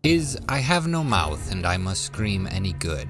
Is I have no mouth and I must scream any good?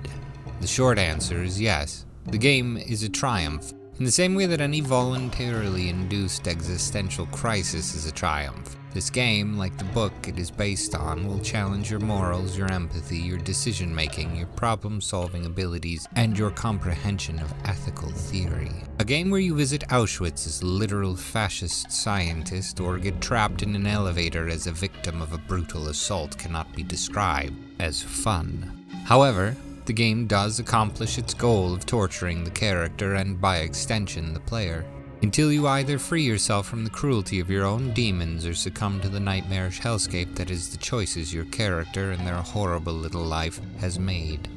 The short answer is yes. The game is a triumph, in the same way that any voluntarily induced existential crisis is a triumph. This game, like the book it is based on, will challenge your morals, your empathy, your decision-making, your problem-solving abilities, and your comprehension of ethical theory. A game where you visit Auschwitz as a literal fascist scientist or get trapped in an elevator as a victim of a brutal assault cannot be described as fun. However, the game does accomplish its goal of torturing the character and, by extension, the player, until you either free yourself from the cruelty of your own demons or succumb to the nightmarish hellscape that is the choices your character and their horrible little life has made.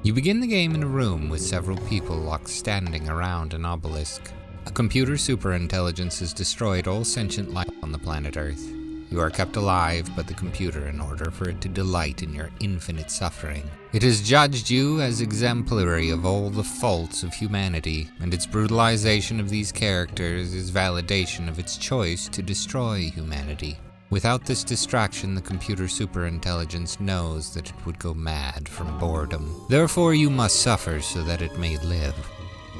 You begin the game in a room with several people locked standing around an obelisk. A computer superintelligence has destroyed all sentient life on the planet Earth. You are kept alive by the computer in order for it to delight in your infinite suffering. It has judged you as exemplary of all the faults of humanity, and its brutalization of these characters is validation of its choice to destroy humanity. Without this distraction, the computer superintelligence knows that it would go mad from boredom. Therefore, you must suffer so that it may live.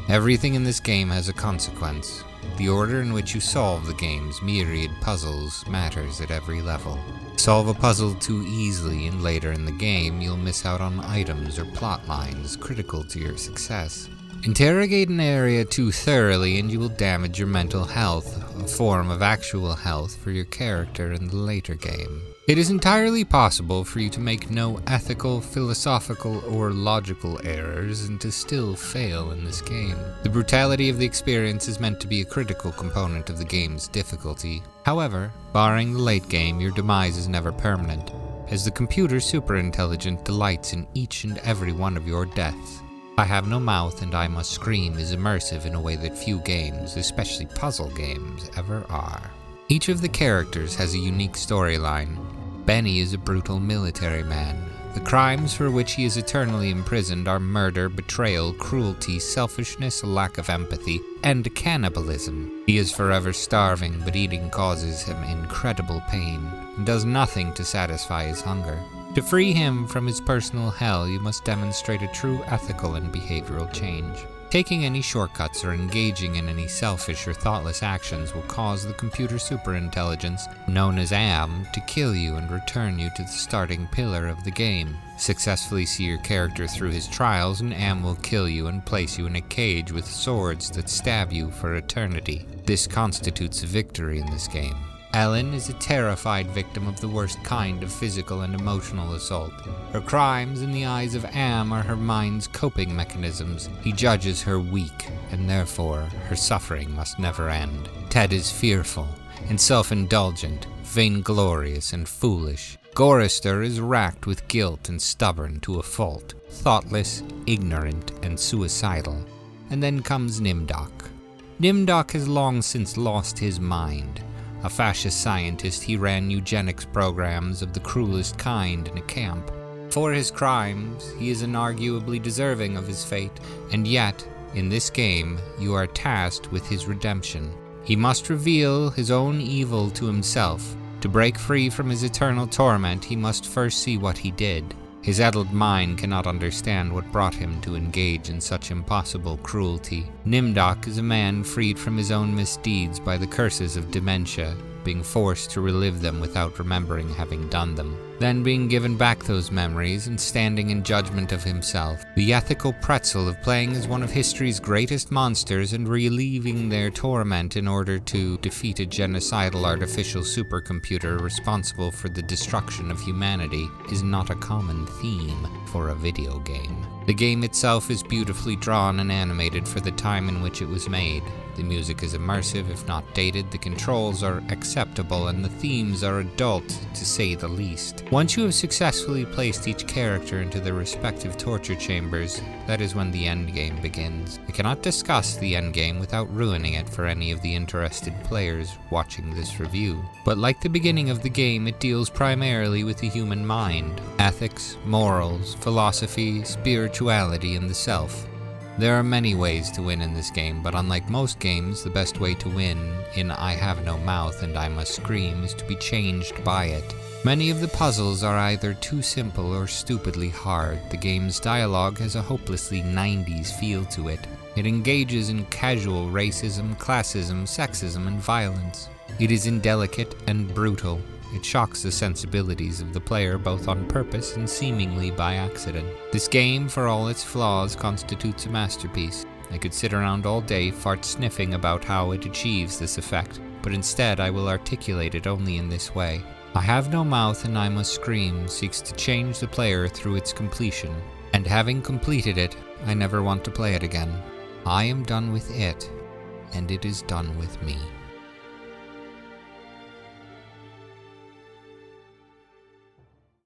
Everything in this game has a consequence. The order in which you solve the game's myriad puzzles matters at every level. Solve a puzzle too easily and later in the game, you'll miss out on items or plot lines critical to your success. Interrogate an area too thoroughly and you will damage your mental health, a form of actual health for your character in the later game. It is entirely possible for you to make no ethical, philosophical, or logical errors and to still fail in this game. The brutality of the experience is meant to be a critical component of the game's difficulty. However, barring the late game, your demise is never permanent, as the computer superintelligent delights in each and every one of your deaths. I have no mouth and I must scream is immersive in a way that few games, especially puzzle games, ever are. Each of the characters has a unique storyline. Benny is a brutal military man. The crimes for which he is eternally imprisoned are murder, betrayal, cruelty, selfishness, a lack of empathy, and cannibalism. He is forever starving, but eating causes him incredible pain, and does nothing to satisfy his hunger. To free him from his personal hell, you must demonstrate a true ethical and behavioral change. Taking any shortcuts or engaging in any selfish or thoughtless actions will cause the computer superintelligence, known as AM, to kill you and return you to the starting pillar of the game. Successfully see your character through his trials and AM will kill you and place you in a cage with swords that stab you for eternity. This constitutes a victory in this game. Ellen is a terrified victim of the worst kind of physical and emotional assault. Her crimes in the eyes of Am are her mind's coping mechanisms. He judges her weak, and therefore her suffering must never end. Ted is fearful and self-indulgent, vainglorious and foolish. Gorister is racked with guilt and stubborn to a fault, thoughtless, ignorant, and suicidal. And then comes Nimdok. Nimdok has long since lost his mind. A fascist scientist, he ran eugenics programs of the cruelest kind in a camp. For his crimes, he is inarguably deserving of his fate, and yet, in this game, you are tasked with his redemption. He must reveal his own evil to himself. To break free from his eternal torment, he must first see what he did. His addled mind cannot understand what brought him to engage in such impossible cruelty. Nimdok is a man freed from his own misdeeds by the curses of dementia, being forced to relive them without remembering having done them, then being given back those memories and standing in judgment of himself. The ethical pretzel of playing as one of history's greatest monsters and relieving their torment in order to defeat a genocidal artificial supercomputer responsible for the destruction of humanity is not a common theme for a video game. The game itself is beautifully drawn and animated for the time in which it was made. The music is immersive, if not dated, the controls are acceptable, and the themes are adult, to say the least. Once you have successfully placed each character into their respective torture chambers, that is when the endgame begins. I cannot discuss the endgame without ruining it for any of the interested players watching this review. But like the beginning of the game, it deals primarily with the human mind, ethics, morals, philosophy, spirituality, and the self. There are many ways to win in this game, but unlike most games, the best way to win in I Have No Mouth and I Must Scream is to be changed by it. Many of the puzzles are either too simple or stupidly hard. The game's dialogue has a hopelessly 90s feel to it. It engages in casual racism, classism, sexism, and violence. It is indelicate and brutal. It shocks the sensibilities of the player both on purpose and seemingly by accident. This game, for all its flaws, constitutes a masterpiece. I could sit around all day fart sniffing about how it achieves this effect, but instead I will articulate it only in this way. I Have No Mouth and I Must Scream seeks to change the player through its completion, and having completed it, I never want to play it again. I am done with it, and it is done with me.